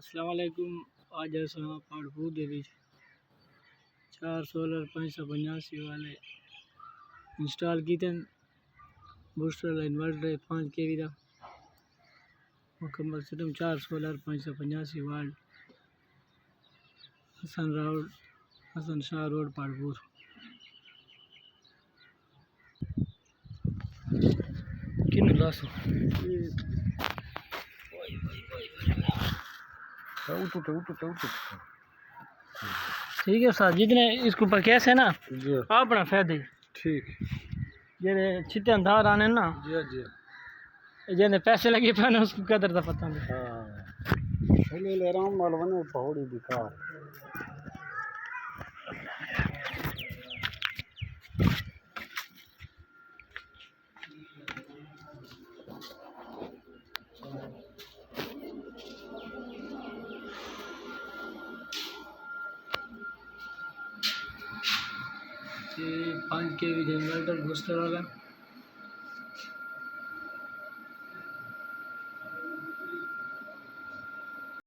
अस्सलाम वालेकुम। आज असां पाड़पुर दे विच 4 सोलर 585 वाले इंस्टॉल कीते बूस्टर इन्वर्टर 5 केवी का मुकम्मल सिस्टम 4 सोलर 585 वाट हसन शाह रोड पाड़पुर। किन लासो ठीक है सर, जितने इसके ऊपर कैसे है ना अपना फायदे ठीक जेरे छिटे धार आने ना जी जेने पैसे लगे पाने उसको कदर का पता नहीं। हाँ ले आराम वाल बने पहाड़ी दिखा ये 5 केवी इन्वर्टर बूस्टर वाला